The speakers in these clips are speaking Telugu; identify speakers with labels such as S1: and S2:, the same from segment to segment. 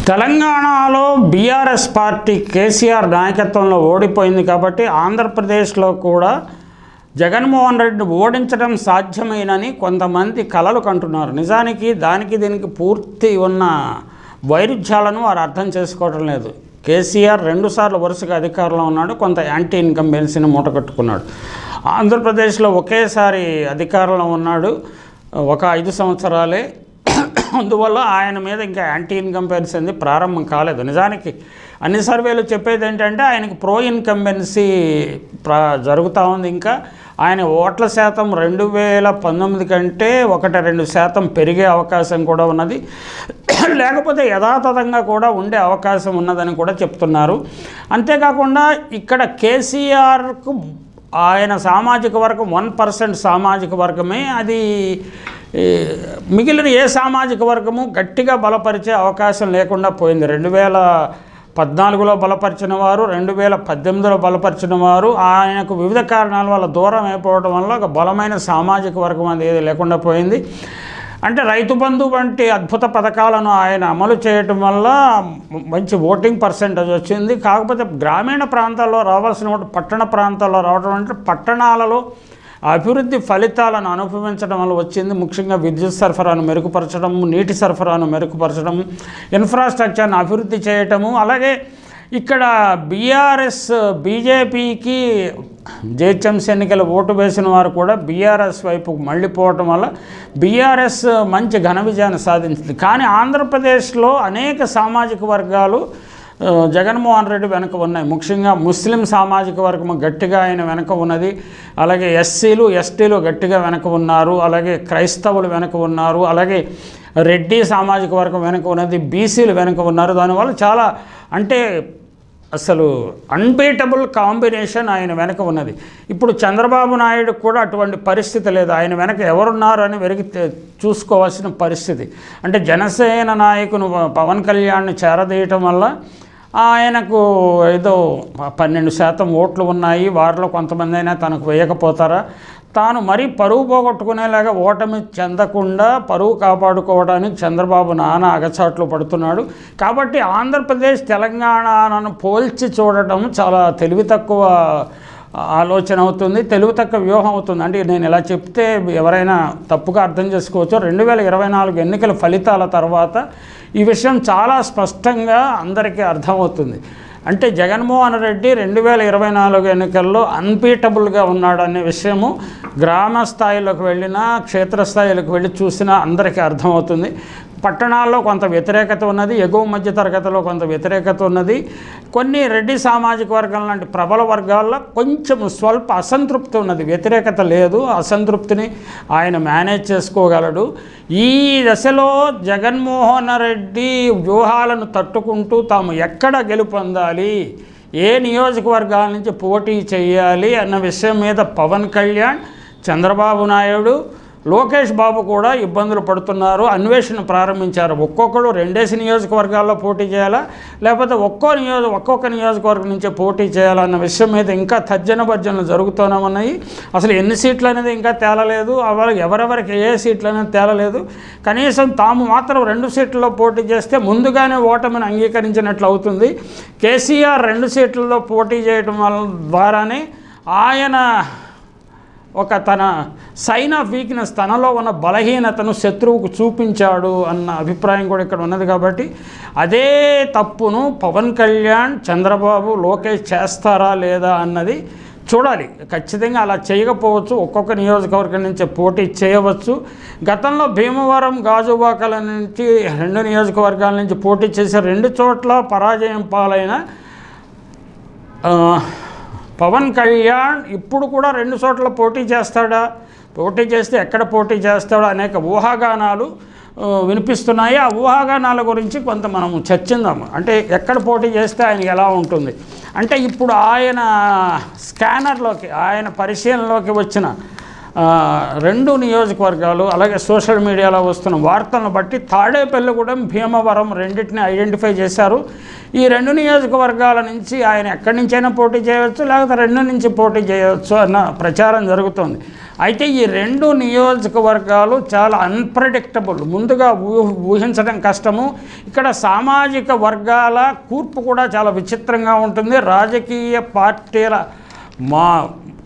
S1: తెలంగాణలో బీఆర్ఎస్ పార్టీ కేసీఆర్ నాయకత్వంలో ఓడిపోయింది కాబట్టి ఆంధ్రప్రదేశ్లో కూడా జగన్మోహన్ రెడ్డిని ఓడించడం సాధ్యమేనని కొంతమంది కలలు కంటున్నారు. నిజానికి దీనికి పూర్తి ఉన్న వైరుధ్యాలను వారు అర్థం చేసుకోవడం లేదు. కేసీఆర్ 2 సార్లు వరుసగా అధికారంలో ఉన్నాడు, కొంత యాంటీ ఇన్కంబెన్సీని మూటకట్టుకున్నాడు. ఆంధ్రప్రదేశ్లో ఒకేసారి అధికారంలో ఉన్నాడు, ఒక 5 సంవత్సరాలే. అందువల్ల ఆయన మీద ఇంకా యాంటీ ఇన్కంబెన్సీ ప్రారంభం కాలేదు. నిజానికి అన్ని సర్వేలు చెప్పేది ఏంటంటే ఆయనకు ప్రో ఇన్కంబెన్సీ జరుగుతూ ఉంది. ఇంకా ఆయన ఓట్ల శాతం 2019 కంటే 1-2% పెరిగే అవకాశం కూడా ఉన్నది, లేకపోతే యథాతథంగా కూడా ఉండే అవకాశం ఉన్నదని కూడా చెప్తున్నారు. అంతేకాకుండా ఇక్కడ కేసీఆర్కు ఆయన సామాజిక వర్గం 1% సామాజిక వర్గమే, అది మిగిలిన ఏ సామాజిక వర్గము గట్టిగా బలపరిచే అవకాశం లేకుండా పోయింది. 2014లో బలపరిచిన వారు, 2018లో బలపరిచిన వారు ఆయనకు వివిధ కారణాల వల్ల దూరం అయిపోవడం వల్ల ఒక బలమైన సామాజిక వర్గం అనేది లేకుండా పోయింది. అంటే రైతు బంధు వంటి అద్భుత పథకాలను ఆయన అమలు చేయటం వల్ల మంచి ఓటింగ్ పర్సెంటేజ్ వచ్చింది. కాకపోతే గ్రామీణ ప్రాంతాల్లో రావాల్సిన ఓటు పట్టణ ప్రాంతాల్లో రావడం అంటే పట్టణాలలో అభివృద్ధి ఫలితాలను అనుభవించడం వల్ల వచ్చింది. ముఖ్యంగా విద్యుత్ సరఫరాను మెరుగుపరచడం, నీటి సరఫరాను మెరుగుపరచడం, ఇన్ఫ్రాస్ట్రక్చర్ను అభివృద్ధి చేయటము. అలాగే ఇక్కడ బీజేపీకి జిహెచ్ఎంసీ ఎన్నికల ఓటు వేసిన వారు కూడా బీఆర్ఎస్ వైపు మళ్ళీపోవటం వల్ల బీఆర్ఎస్ మంచి ఘన విజయాన్ని సాధించింది. కానీ ఆంధ్రప్రదేశ్లో అనేక సామాజిక వర్గాలు జగన్మోహన్ రెడ్డి వెనుక ఉన్నాయి. ముఖ్యంగా ముస్లిం సామాజిక వర్గం గట్టిగా ఆయన వెనుక ఉన్నది. అలాగే ఎస్సీలు ఎస్టీలు గట్టిగా వెనుక ఉన్నారు. అలాగే క్రైస్తవులు వెనుక ఉన్నారు. అలాగే రెడ్డి సామాజిక వర్గం వెనుక ఉన్నది. బీసీలు వెనుక ఉన్నారు. దానివల్ల చాలా అంటే అసలు అన్బీటబుల్ కాంబినేషన్ ఆయన వెనక ఉన్నది. ఇప్పుడు చంద్రబాబు నాయుడు కూడా అటువంటి పరిస్థితి లేదు. ఆయన వెనక ఎవరున్నారు అని చూసుకోవాల్సిన పరిస్థితి. అంటే జనసేన నాయకును పవన్ కళ్యాణ్ని చేరదీయటం వల్ల ఆయనకు ఏదో 12% ఓట్లు ఉన్నాయి, వారిలో కొంతమంది అయినా తనకు వేయకపోతారా, తాను మరీ పరువు పోగొట్టుకునేలాగా ఓటమి చెందకుండా పరువు కాపాడుకోవడానికి చంద్రబాబు నానా అగచాట్లు పడుతున్నాడు. కాబట్టి ఆంధ్రప్రదేశ్ తెలంగాణను పోల్చి చూడటం చాలా తెలివి తక్కువ ఆలోచన అవుతుంది, తెలివి తక్కువ వ్యూహం అవుతుంది. అంటే నేను ఇలా చెప్తే ఎవరైనా తప్పుగా అర్థం చేసుకోవచ్చు. 2024 ఎన్నికల ఫలితాల తర్వాత ఈ విషయం చాలా స్పష్టంగా అందరికీ అర్థమవుతుంది. అంటే జగన్మోహన్ రెడ్డి 2024 ఎన్నికల్లో అన్బీటబుల్గా ఉన్నాడు అనే విషయము గ్రామ స్థాయిలోకి వెళ్ళినా క్షేత్రస్థాయిలోకి వెళ్ళి చూసినా అందరికీ అర్థమవుతుంది. పట్టణాల్లో కొంత వ్యతిరేకత ఉన్నది, ఎగువ మధ్య తరగతిలో కొంత వ్యతిరేకత ఉన్నది. కొన్ని రెడ్డి సామాజిక వర్గం లాంటి ప్రబల వర్గాల్లో కొంచెం స్వల్ప అసంతృప్తి ఉన్నది, వ్యతిరేకత లేదు. అసంతృప్తిని ఆయన మేనేజ్ చేసుకోగలడు. ఈ దశలో జగన్మోహన్ రెడ్డి వ్యూహాలను తట్టుకుంటూ తాము ఎక్కడ గెలుపొందాలి, ఏ నియోజకవర్గాల నుంచి పోటీ చేయాలి అన్న విషయం మీద పవన్ కళ్యాణ్, చంద్రబాబు నాయుడు, లోకేష్ బాబు కూడా ఇబ్బందులు పడుతున్నారు. అన్వేషణ ప్రారంభించారు. ఒక్కొక్కరు 2 నియోజకవర్గాల్లో పోటీ చేయాలా, లేకపోతే ఒక్కొక్క నియోజకవర్గం నుంచే పోటీ చేయాలన్న విషయం మీద ఇంకా తర్జన భర్జనలు జరుగుతూనే ఉన్నాయి. అసలు ఎన్ని సీట్లు అనేది ఇంకా తేలలేదు, ఎవరెవరికి ఏ సీట్లు అనేది తేలలేదు. కనీసం తాము మాత్రం 2 సీట్లలో పోటీ చేస్తే ముందుగానే ఓటమిని అంగీకరించినట్లు అవుతుంది. కేసీఆర్ 2 సీట్లలో పోటీ చేయడం ద్వారానే ఆయన ఒక తన సైన్ ఆఫ్ వీక్నెస్, తనలో ఉన్న బలహీనతను శత్రువుకు చూపించాడు అన్న అభిప్రాయం కూడా ఇక్కడ ఉన్నది. కాబట్టి అదే తప్పును పవన్ కళ్యాణ్, చంద్రబాబు, లోకేష్ చేస్తారా లేదా అన్నది చూడాలి. ఖచ్చితంగా అలా చేయకపోవచ్చు, ఒక్కొక్క నియోజకవర్గం నుంచి పోటీ చేయవచ్చు. గతంలో భీమవరం, గాజువాకల నుంచి 2 నియోజకవర్గాల నుంచి పోటీ చేసే 2 చోట్ల పరాజయం పాలైన పవన్ కళ్యాణ్ ఇప్పుడు కూడా 2 చోట్ల పోటీ చేస్తాడా, పోటీ చేస్తే ఎక్కడ పోటీ చేస్తాడా అనేక ఊహాగానాలు వినిపిస్తున్నాయి. ఆ ఊహాగానాల గురించి కొంత మనం చర్చిందాము. అంటే ఎక్కడ పోటీ చేస్తే ఆయనకి ఎలా ఉంటుంది అంటే ఇప్పుడు ఆయన స్కానర్లోకి, ఆయన పరిశీలనలోకి వచ్చిన 2 నియోజకవర్గాలు, అలాగే సోషల్ మీడియాలో వస్తున్న వార్తలను బట్టి తాడేపల్లిగూడెం, భీమవరం రెండింటిని ఐడెంటిఫై చేశారు. ఈ 2 నియోజకవర్గాల నుంచి ఆయన ఎక్కడి నుంచైనా పోటీ చేయవచ్చు, లేకపోతే 2 నుంచి పోటీ చేయవచ్చు అన్న ప్రచారం జరుగుతుంది. అయితే ఈ రెండు నియోజకవర్గాలు చాలా అన్ప్రెడిక్టబుల్, ముందుగా ఊహించడం కష్టము. ఇక్కడ సామాజిక వర్గాల కూర్పు కూడా చాలా విచిత్రంగా ఉంటుంది, రాజకీయ పార్టీల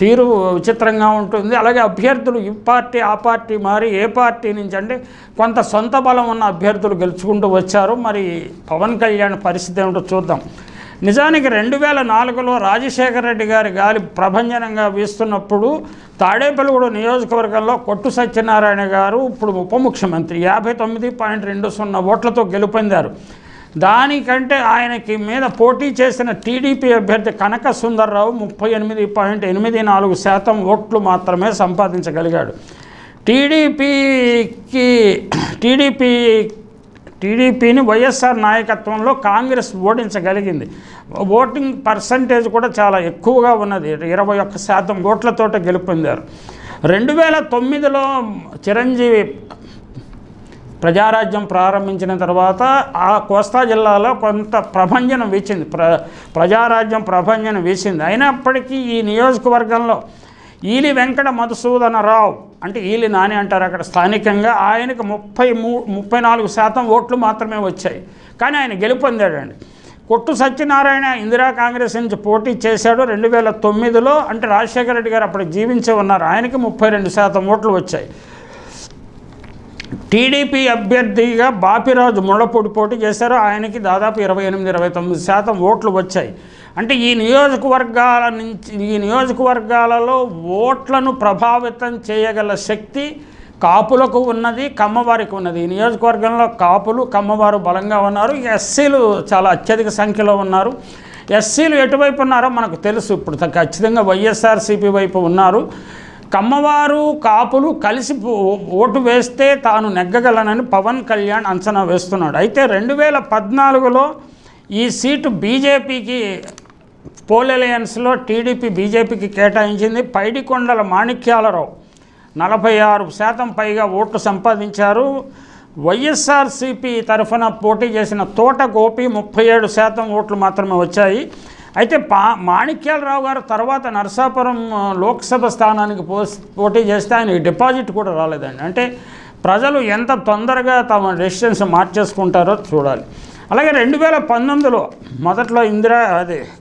S1: తీరు విచిత్రంగా ఉంటుంది. అలాగే అభ్యర్థులు ఈ పార్టీ ఆ పార్టీ మారి ఏ పార్టీ నుంచి అంటే కొంత సొంత బలం ఉన్న అభ్యర్థులు గెలుచుకుంటూ వచ్చారు. మరి పవన్ కళ్యాణ్ పరిస్థితి ఏమిటో చూద్దాం. నిజానికి 2004లో రాజశేఖర రెడ్డి గారి గాలి ప్రభంజనంగా వీస్తున్నప్పుడు తాడేపల్లిగూడ నియోజకవర్గంలో కొట్టు సత్యనారాయణ గారు ఇప్పుడు ఉప ముఖ్యమంత్రి 59.20 ఓట్లతో గెలుపొందారు. దానికంటే ఆయనకి మీద పోటీ చేసిన టీడీపీ అభ్యర్థి కనక సుందర్రావు 38.84% ఓట్లు మాత్రమే సంపాదించగలిగాడు. టీడీపీని వైఎస్ఆర్ నాయకత్వంలో కాంగ్రెస్ ఓడించగలిగింది. ఓటింగ్ పర్సంటేజ్ కూడా చాలా ఎక్కువగా ఉన్నది, 21% ఓట్లతోట గెలుపొందారు. 2009లో చిరంజీవి ప్రజారాజ్యం ప్రారంభించిన తర్వాత ఆ కోస్తా జిల్లాలో కొంత ప్రభంజనం వీచింది, ప్రజారాజ్యం ప్రభంజనం వీసింది. అయినప్పటికీ ఈ నియోజకవర్గంలో ఈలి వెంకట మధుసూదనరావు అంటే ఈలి నాని అంటారు అక్కడ స్థానికంగా, ఆయనకు 34% ఓట్లు మాత్రమే వచ్చాయి, కానీ ఆయన గెలుపొందాడండి. కొట్టు సత్యనారాయణ ఇందిరా కాంగ్రెస్ నుంచి పోటీ చేశాడు 2009లో, అంటే రాజశేఖర రెడ్డి గారు అప్పుడు జీవించే ఉన్నారు, ఆయనకి 32% ఓట్లు వచ్చాయి. టీడీపీ అభ్యర్థిగా బాపిరాజు ముళ్ళపూడి పోటీ చేశారు, ఆయనకి దాదాపు 28-29% ఓట్లు వచ్చాయి. అంటే ఈ నియోజకవర్గాలలో ఓట్లను ప్రభావితం చేయగల శక్తి కాపులకు ఉన్నది, కమ్మవారికి ఉన్నది. ఈ నియోజకవర్గంలో కాపులు కమ్మవారు బలంగా ఉన్నారు, ఎస్సీలు చాలా అత్యధిక సంఖ్యలో ఉన్నారు. ఎస్సీలు ఎటువైపు ఉన్నారో మనకు తెలుసు, ఇప్పుడు ఖచ్చితంగా వైఎస్ఆర్సీపీ వైపు ఉన్నారు. కమ్మవారు కాపులు కలిసి ఓటు వేస్తే తాను నెగ్గగలనని పవన్ కళ్యాణ్ అంచనా వేస్తున్నాడు. అయితే 2014లో ఈ సీటు బీజేపీకి పోల్ అలయన్స్లో టీడీపీ బీజేపీకి కేటాయించింది. పైడికొండల మాణిక్యాలరావు 46% పైగా ఓట్లు సంపాదించారు. వైఎస్ఆర్సీపీ తరఫున పోటీ చేసిన తోట గోపి 37% ఓట్లు మాత్రమే వచ్చాయి. అయితే మాణిక్యాలరావు గారు తర్వాత నరసాపురం లోక్సభ స్థానానికి పోటీ చేస్తే ఆయనకి డిపాజిట్ కూడా రాలేదండి. అంటే ప్రజలు ఎంత తొందరగా తమ డెసిషన్స్ మార్చేసుకుంటారో చూడాలి. అలాగే 2019లో మొదట్లో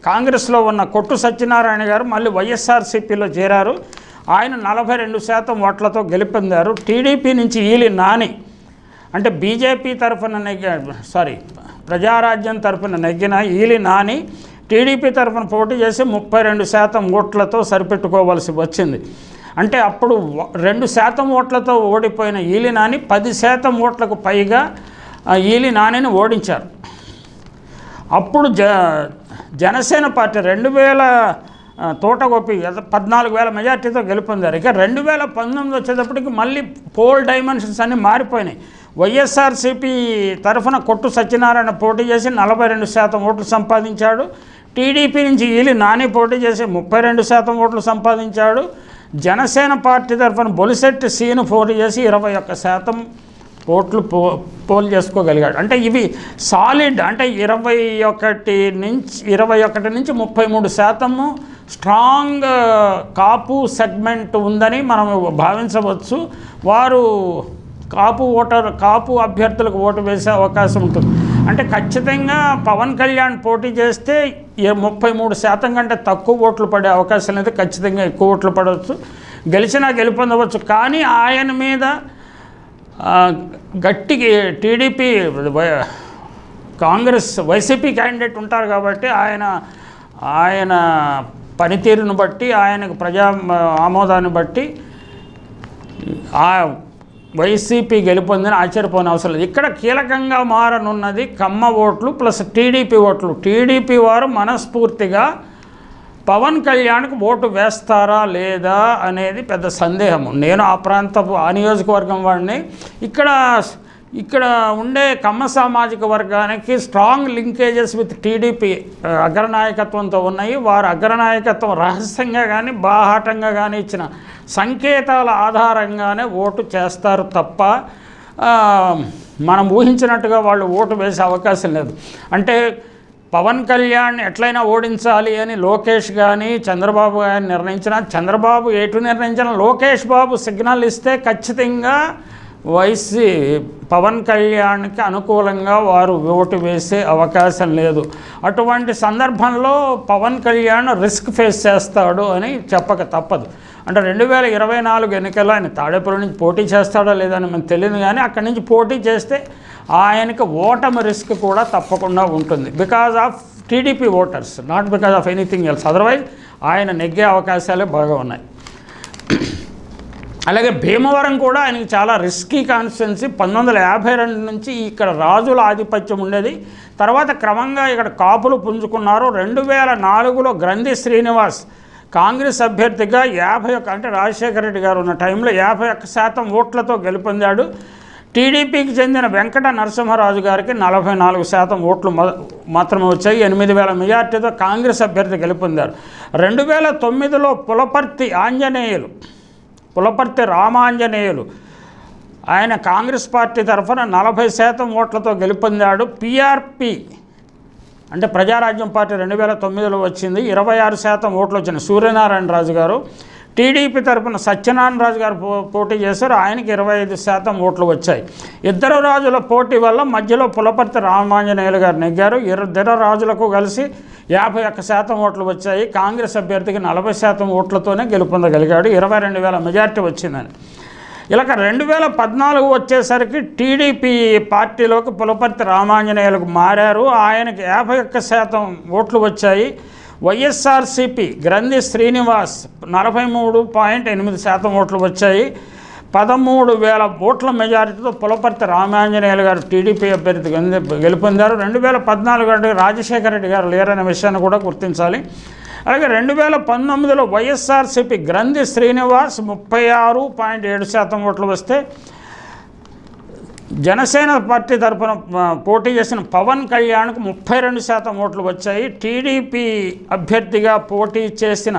S1: కాంగ్రెస్లో ఉన్న కొట్టు సత్యనారాయణ గారు మళ్ళీ వైఎస్ఆర్సీపీలో చేరారు, ఆయన 42% ఓట్లతో గెలుపొందారు. టీడీపీ నుంచి ఈలి నాని అంటే బీజేపీ తరఫున ప్రజారాజ్యం తరఫున నెగ్గిన ఈలి నాని టీడీపీ తరఫున పోటీ చేసి 32% ఓట్లతో సరిపెట్టుకోవాల్సి వచ్చింది. అంటే అప్పుడు 2% ఓట్లతో ఓడిపోయిన ఈలి నాని 10% ఓట్లకు పైగా ఈలి నానిని ఓడించారు. అప్పుడు జనసేన పార్టీ 2000 తోటగోపి 14,000 మెజార్టీతో గెలుపొందారు. ఇక 2019 వచ్చేటప్పటికి మళ్ళీ పోల్ డైమెన్షన్స్ అన్నీ మారిపోయినాయి. వైఎస్ఆర్సీపీ తరఫున కొట్టు సత్యనారాయణ పోటీ చేసి 42% ఓట్లు సంపాదించాడు. టీడీపీ నుంచి ఈలి నాని పోటీ చేసి 32% ఓట్లు సంపాదించాడు. జనసేన పార్టీ తరఫున బొలిశెట్టి సీను పోటీ చేసి 21% ఓట్లు పోల్ చేసుకోగలిగాడు. అంటే ఇవి సాలిడ్, అంటే 21 నుంచి 33% స్ట్రాంగ్ కాపు సెగ్మెంట్ ఉందని మనం భావించవచ్చు. వారు కాపు అభ్యర్థులకు ఓటు వేసే అవకాశం ఉంటుంది. అంటే ఖచ్చితంగా పవన్ కళ్యాణ్ పోటీ చేస్తే 33% కంటే తక్కువ ఓట్లు పడే అవకాశం లేదు, ఖచ్చితంగా ఎక్కువ ఓట్లు పడవచ్చు, గెలుపొందవచ్చు. కానీ ఆయన మీద గట్టికి టీడీపీ కాంగ్రెస్ వైసీపీ క్యాండిడేట్ ఉంటారు కాబట్టి ఆయన పనితీరును బట్టి ఆయనకు ప్రజా ఆమోదాన్ని బట్టి వైసీపీ గెలుపొందని ఆశ్చర్యపోని అవసరం లేదు. ఇక్కడ కీలకంగా మారనున్నది కమ్మ ఓట్లు ప్లస్ టీడీపీ ఓట్లు. టీడీపీ వారు మనస్ఫూర్తిగా పవన్ కళ్యాణ్కు ఓటు వేస్తారా లేదా అనేది పెద్ద సందేహము. నేను ఆ నియోజకవర్గం వాడిని. ఇక్కడ ఉండే కమ్మ సామాజిక వర్గానికి స్ట్రాంగ్ లింకేజెస్ విత్ టీడీపీ అగ్రనాయకత్వంతో ఉన్నాయి. వారు అగ్రనాయకత్వం రహస్యంగా కానీ బాహాటంగా కానీ ఇచ్చిన సంకేతాల ఆధారంగానే ఓటు చేస్తారు తప్ప మనం ఊహించినట్టుగా వాళ్ళు ఓటు వేసే అవకాశం లేదు. అంటే పవన్ కళ్యాణ్ ఎట్లయినా ఓడించాలి అని లోకేష్ కానీ చంద్రబాబు కానీ నిర్ణయించిన, చంద్రబాబు ఎటు నిర్ణయించిన లోకేష్ బాబు సిగ్నల్ ఇస్తే ఖచ్చితంగా పవన్ కళ్యాణ్కి అనుకూలంగా వారు ఓటు వేసే అవకాశం లేదు. అటువంటి సందర్భంలో పవన్ కళ్యాణ్ రిస్క్ ఫేస్ చేస్తాడు అని చెప్పక తప్పదు. అంటే 2024 ఎన్నికల్లో ఆయన తాడేపల్లి నుంచి పోటీ చేస్తాడో లేదని మనకు తెలియదు, కానీ అక్కడి నుంచి పోటీ చేస్తే ఆయనకి ఓటమి రిస్క్ కూడా తప్పకుండా ఉంటుంది. Because of TDP voters, not because of anything else. Otherwise ఆయన నెగ్గే అవకాశాలే బాగా ఉన్నాయి. అలాగే భీమవరం కూడా ఆయనకి చాలా రిస్కీ కాన్స్టిట్యున్సీ. 1952 నుంచి ఇక్కడ రాజుల ఆధిపత్యం ఉండేది. తర్వాత క్రమంగా ఇక్కడ కాపులు పుంజుకున్నారు. 2004లో గ్రంథి శ్రీనివాస్ కాంగ్రెస్ అభ్యర్థిగా 51, అంటే రాజశేఖర రెడ్డి గారు ఉన్న టైంలో 51% ఓట్లతో గెలుపొందాడు. టీడీపీకి చెందిన వెంకట నరసింహరాజు గారికి 44% ఓట్లు మాత్రమే వచ్చాయి. 8000 మెజార్టీతో కాంగ్రెస్ అభ్యర్థి గెలుపొందారు. 2009లో పులపర్తి రామాంజనేయులు ఆయన కాంగ్రెస్ పార్టీ తరఫున 40% ఓట్లతో గెలుపొందాడు. పీఆర్పీ అంటే ప్రజారాజ్యం పార్టీ 2009లో వచ్చింది, 26% ఓట్లు వచ్చినాయి. సూర్యనారాయణ రాజు గారు టీడీపీ తరఫున సత్యనారాయణ రాజు గారు పోటీ చేశారు, ఆయనకి 25% ఓట్లు వచ్చాయి. ఇద్దరు రాజుల పోటీ వల్ల మధ్యలో పులపర్తి రామాంజనేయులు గారు నెగ్గారు. ఇద్దరు రాజులకు కలిసి 51% ఓట్లు వచ్చాయి. కాంగ్రెస్ అభ్యర్థికి 40% ఓట్లతోనే గెలుపొందగలిగాడు. 22,000 మెజార్టీ వచ్చిందని. ఇలాగ 2014 వచ్చేసరికి టీడీపీ పార్టీలోకి పులపర్తి రామాంజనేయులకు మారారు. ఆయనకి 51% ఓట్లు వచ్చాయి. వైఎస్ఆర్సీపీ గ్రంథి శ్రీనివాస్ 43.8% ఓట్లు వచ్చాయి. 13,000 ఓట్ల మెజారిటీతో పులపర్తి రామాంజనేయులు గారు టీడీపీ అభ్యర్థి గెలుపొందారు. 2014 అంటే రాజశేఖర రెడ్డి గారు లేరనే విషయాన్ని కూడా గుర్తించాలి. అలాగే 2019లో వైఎస్ఆర్సీపీ గ్రంథి శ్రీనివాస్ 36.7% ఓట్లు వస్తే జనసేన పార్టీ తరఫున పోటీ చేసిన పవన్ కళ్యాణ్కు 32% ఓట్లు వచ్చాయి. టీడీపీ అభ్యర్థిగా పోటీ చేసిన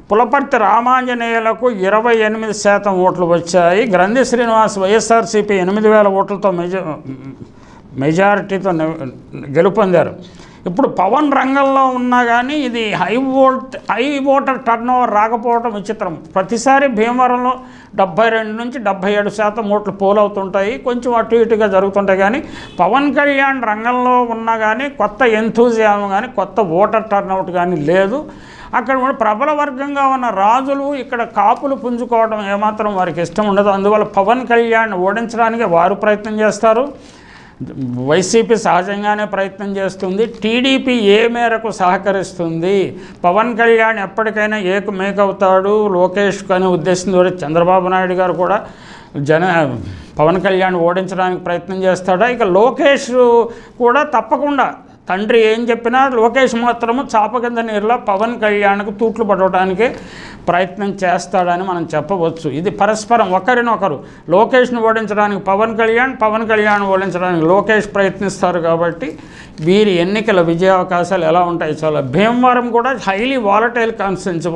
S1: పులపర్తి రామాంజనేయులకు 28% ఓట్లు వచ్చాయి. గ్రంథి శ్రీనివాస్ వైఎస్ఆర్సీపీ 8,000 ఓట్లతో మెజారిటీతో గెలుపొందారు. ఇప్పుడు పవన్ రంగంలో ఉన్నా కానీ ఇది హై ఓటర్ టర్నోవర్ రాకపోవడం విచిత్రం. ప్రతిసారి భీమవరంలో 72 నుంచి 77% ఓట్లు పోలవుతుంటాయి, కొంచెం అటు ఇటుగా జరుగుతుంటాయి. కానీ పవన్ కళ్యాణ్ రంగంలో ఉన్నా కానీ కొత్త ఎంతూజియాజం కానీ కొత్త ఓటర్ టర్నౌట్ కానీ లేదు. అక్కడ కూడా ప్రబల వర్గంగా ఉన్న రాజులు ఇక్కడ కాపులు పుంజుకోవడం ఏమాత్రం వారికి ఇష్టం ఉండదు. అందువల్ల పవన్ కళ్యాణ్ ఓడించడానికి వారు ప్రయత్నం చేస్తారు. వైసీపీ సహజంగానే ప్రయత్నం చేస్తుంది. టీడీపీ ఏ మేరకు సహకరిస్తుంది, పవన్ కళ్యాణ్ ఎప్పటికైనా మేకవుతాడు లోకేష్ అనే ఉద్దేశంతో చంద్రబాబు నాయుడు గారు కూడా పవన్ కళ్యాణ్ ఓడించడానికి ప్రయత్నం చేస్తాడా? ఇక లోకేష్ కూడా తప్పకుండా తండ్రి ఏం చెప్పినా లోకేష్ మాత్రము చాప కింద నీరులో పవన్ కళ్యాణ్కు తూట్లు పడటానికి ప్రయత్నం చేస్తాడని మనం చెప్పవచ్చు. ఇది పరస్పరం ఒకరినొకరు లోకేష్ను ఓడించడానికి పవన్ కళ్యాణ్ ఓడించడానికి లోకేష్ ప్రయత్నిస్తారు. కాబట్టి వీరి ఎన్నికల విజయ అవకాశాలు ఎలా ఉంటాయి చాలా. భీమవరం కూడా హైలీ వాలటైల్ కాన్స్టిట్యున్సీ.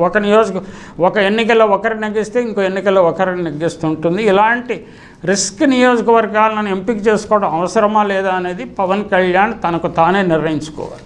S1: ఒక ఎన్నికల్లో ఒకరు నెగ్గిస్తే ఇంకో ఎన్నికల్లో ఒకరిని నెగ్గిస్తుంటుంది. ఇలాంటి రిస్క్ నియోజకవర్గాలను ఎంపిక చేసుకోవడం అవసరమా లేదా అనేది పవన్ కళ్యాణ్ తనకు తానే నిర్ణయించుకోవాలి.